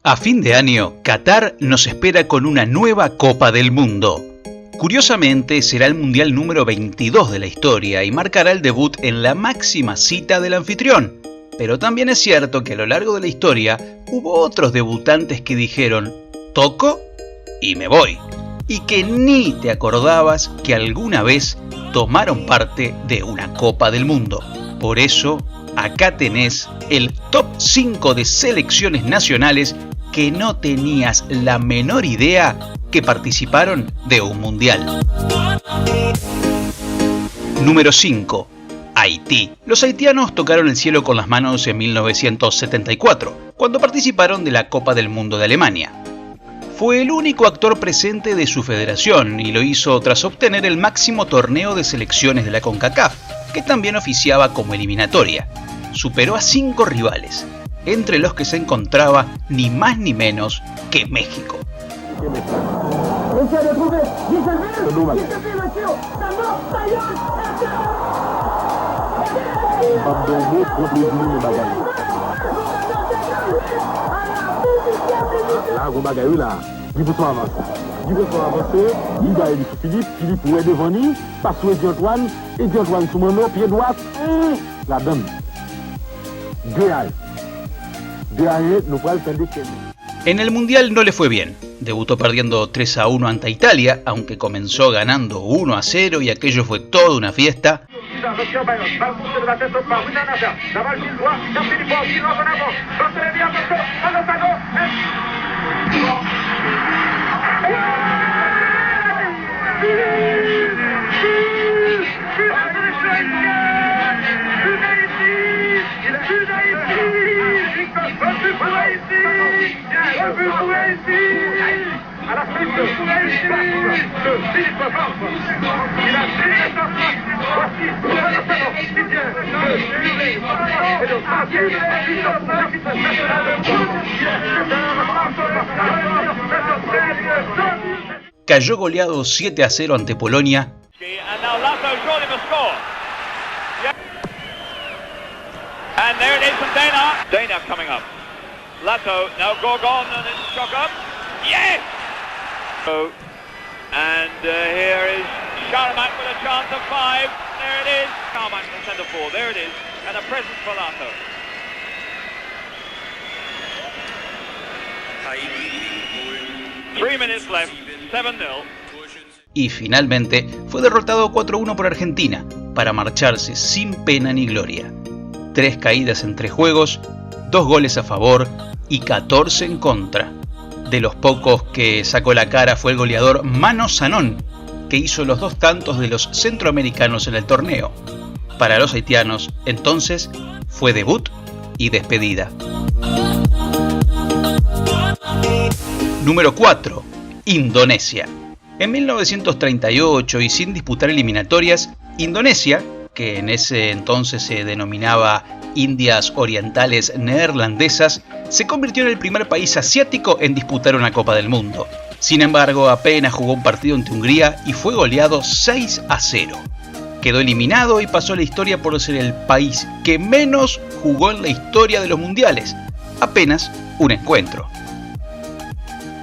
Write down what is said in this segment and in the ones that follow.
A fin de año, Qatar nos espera con una nueva Copa del Mundo. Curiosamente, será el Mundial número 22 de la historia y marcará el debut en la máxima cita del anfitrión. Pero también es cierto que a lo largo de la historia hubo otros debutantes que dijeron «toco y me voy», y que ni te acordabas que alguna vez tomaron parte de una Copa del Mundo. Por eso, acá tenés el top 5 de selecciones nacionales que no tenías la menor idea que participaron de un mundial. Número 5. Haití. Los haitianos tocaron el cielo con las manos en 1974, cuando participaron de la Copa del Mundo de Alemania. Fue el único actor presente de su federación y lo hizo tras obtener el máximo torneo de selecciones de la CONCACAF, que también oficiaba como eliminatoria. Superó a 5 rivales, entre los que se encontraba ni más ni menos que México. En el Mundial no le fue bien. Debutó perdiendo 3-1 ante Italia, aunque comenzó ganando 1-0 y aquello fue toda una fiesta. Cayó goleado 7-0 ante Polonia. And there it is from Dana. Dana coming up. Lato, now Gorgon and then Shock up. Yes! And here is Sharman with a chance of 5. There it is. Sharman in the centre four. There it is. And a present for Lato. 3 minutes left. 7-0. Y finalmente fue derrotado 4-1 por Argentina, para marcharse sin pena ni gloria. 3 caídas en 3 juegos, 2 goles a favor y 14 en contra. De los pocos que sacó la cara fue el goleador Mano Zanón, que hizo los 2 tantos de los centroamericanos en el torneo. Para los haitianos, entonces, fue debut y despedida. Número 4. Indonesia. En 1938 y sin disputar eliminatorias, Indonesia, que en ese entonces se denominaba Indias Orientales Neerlandesas, se convirtió en el primer país asiático en disputar una Copa del Mundo. Sin embargo, apenas jugó un partido ante Hungría y fue goleado 6-0. Quedó eliminado y pasó a la historia por ser el país que menos jugó en la historia de los mundiales, apenas un encuentro.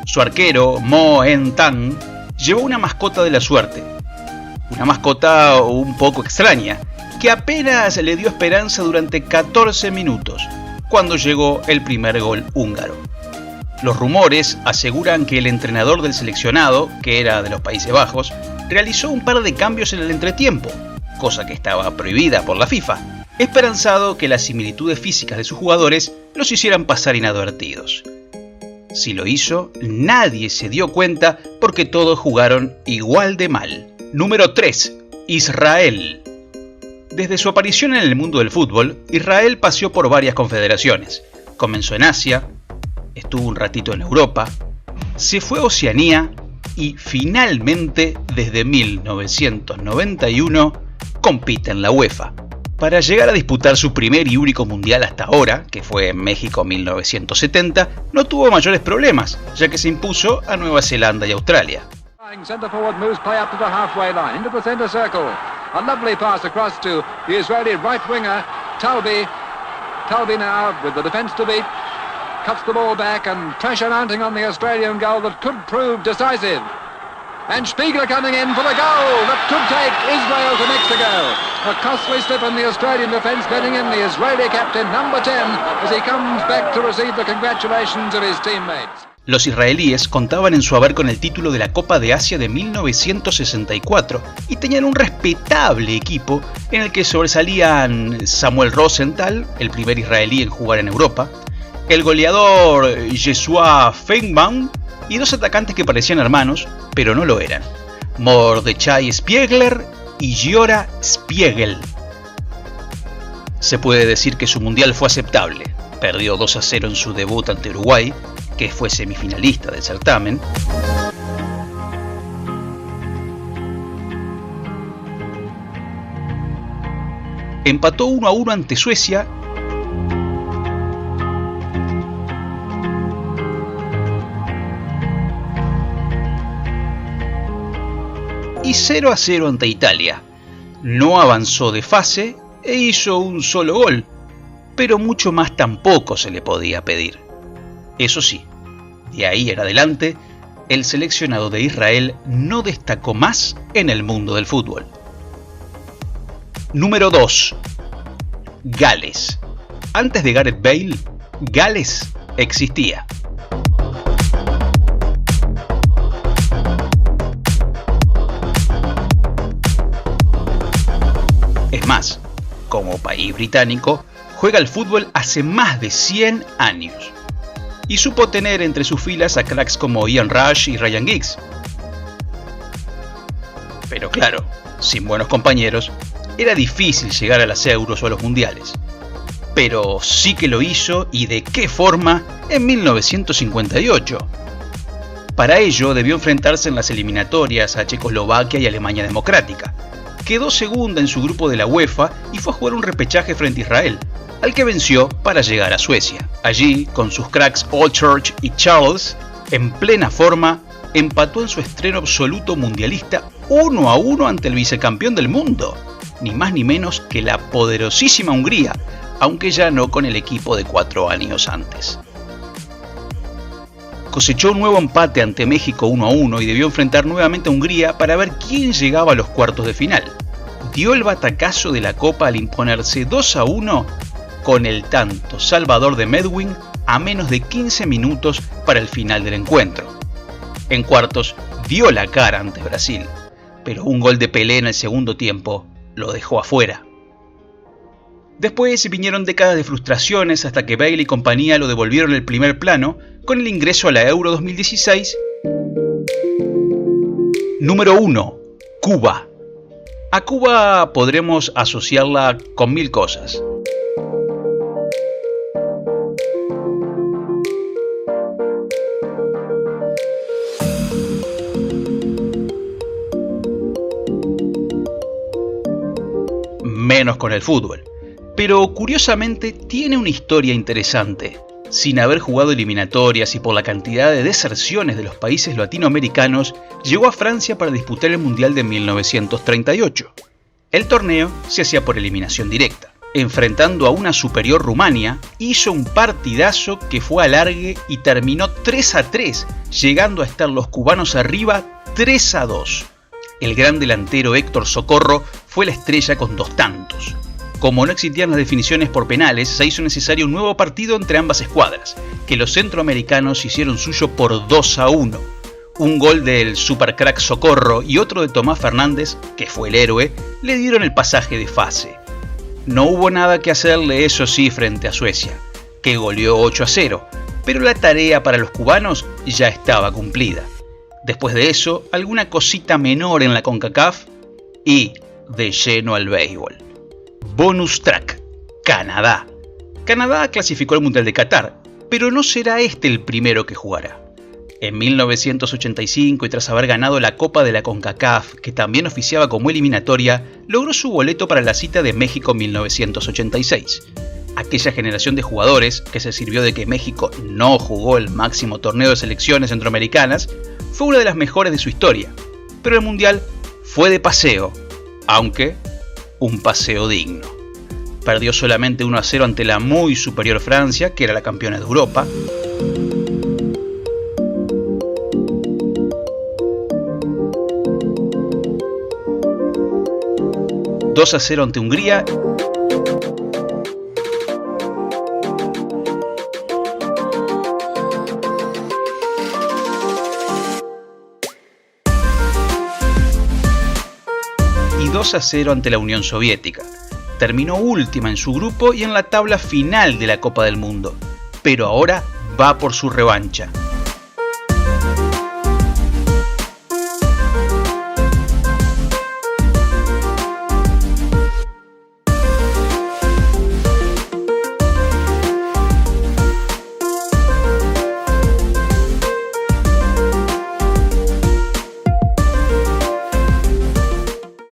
Su arquero, Mo En-tan, llevó una mascota de la suerte. Una mascota un poco extraña, que apenas le dio esperanza durante 14 minutos, cuando llegó el primer gol húngaro. Los rumores aseguran que el entrenador del seleccionado, que era de los Países Bajos, realizó un par de cambios en el entretiempo, cosa que estaba prohibida por la FIFA, esperanzado que las similitudes físicas de sus jugadores los hicieran pasar inadvertidos. Si lo hizo, nadie se dio cuenta porque todos jugaron igual de mal. Número 3. Israel. Desde su aparición en el mundo del fútbol, Israel paseó por varias confederaciones. Comenzó en Asia, estuvo un ratito en Europa, se fue a Oceanía y finalmente, desde 1991, compite en la UEFA. Para llegar a disputar su primer y único mundial hasta ahora, que fue en México 1970, no tuvo mayores problemas, ya que se impuso a Nueva Zelanda y Australia. Centre forward moves play up to the halfway line, into the centre circle. A lovely pass across to the Israeli right winger, Talbi. Talbi now with the defence to beat. cuts the ball back and pressure mounting on the Australian goal that could prove decisive. And Spiegler coming in for the goal that could take Israel to Mexico. A costly slip in the Australian defence, letting in the Israeli captain, number 10, as he comes back to receive the congratulations of his teammates. Los israelíes contaban en su haber con el título de la Copa de Asia de 1964 y tenían un respetable equipo en el que sobresalían Samuel Rosenthal, el primer israelí en jugar en Europa, el goleador Yeshua Feinbaum y dos atacantes que parecían hermanos, pero no lo eran, Mordechai Spiegler y Giora Spiegel. Se puede decir que su mundial fue aceptable. Perdió 2-0 en su debut ante Uruguay, que fue semifinalista del certamen. Empató 1-1 ante Suecia. Y 0-0 ante Italia. No avanzó de fase e hizo un solo gol, pero mucho más tampoco se le podía pedir. Eso sí, de ahí en adelante, el seleccionado de Israel no destacó más en el mundo del fútbol. Número 2. Gales. Antes de Gareth Bale, Gales existía. Es más, como país británico, juega al fútbol hace más de 100 años. Y supo tener entre sus filas a cracks como Ian Rush y Ryan Giggs. Pero claro, sin buenos compañeros, era difícil llegar a las Euros o a los Mundiales. Pero sí que lo hizo, y de qué forma, en 1958. Para ello debió enfrentarse en las eliminatorias a Checoslovaquia y Alemania Democrática. Quedó segunda en su grupo de la UEFA y fue a jugar un repechaje frente a Israel, al que venció para llegar a Suecia. Allí, con sus cracks Allchurch y Charles, en plena forma, empató en su estreno absoluto mundialista 1-1 ante el vicecampeón del mundo, ni más ni menos que la poderosísima Hungría, aunque ya no con el equipo de 4 años antes. Cosechó un nuevo empate ante México 1-1 y debió enfrentar nuevamente a Hungría para ver quién llegaba a los cuartos de final. Dio el batacazo de la Copa al imponerse 2-1 con el tanto salvador de Medwin a menos de 15 minutos para el final del encuentro. En cuartos dio la cara ante Brasil, pero un gol de Pelé en el segundo tiempo lo dejó afuera. Después vinieron décadas de frustraciones hasta que Bale y compañía lo devolvieron al primer plano con el ingreso a la Euro 2016. Número 1. Cuba. A Cuba podremos asociarla con 1000 cosas. Menos con el fútbol. Pero curiosamente tiene una historia interesante. Sin haber jugado eliminatorias y por la cantidad de deserciones de los países latinoamericanos, llegó a Francia para disputar el Mundial de 1938. El torneo se hacía por eliminación directa. Enfrentando a una superior Rumania, hizo un partidazo que fue alargue y terminó 3-3, llegando a estar los cubanos arriba 3-2. El gran delantero Héctor Socorro fue la estrella con 2 tantos. Como no existían las definiciones por penales, se hizo necesario un nuevo partido entre ambas escuadras, que los centroamericanos hicieron suyo por 2-1. Un gol del supercrack Socorro y otro de Tomás Fernández, que fue el héroe, le dieron el pasaje de fase. No hubo nada que hacerle, eso sí, frente a Suecia, que goleó 8-0, pero la tarea para los cubanos ya estaba cumplida. Después de eso, alguna cosita menor en la CONCACAF y de lleno al béisbol. Bonus track. Canadá. Canadá clasificó al Mundial de Qatar, pero no será este el primero que jugará. En 1985, y tras haber ganado la Copa de la CONCACAF, que también oficiaba como eliminatoria, logró su boleto para la cita de México 1986. Aquella generación de jugadores, que se sirvió de que México no jugó el máximo torneo de selecciones centroamericanas, fue una de las mejores de su historia. Pero el Mundial fue de paseo, aunque un paseo digno. Perdió solamente 1-0 ante la muy superior Francia, que era la campeona de Europa. ...2-0 ante Hungría. Y 2-0 ante la Unión Soviética. Terminó última en su grupo y en la tabla final de la Copa del Mundo, pero ahora va por su revancha.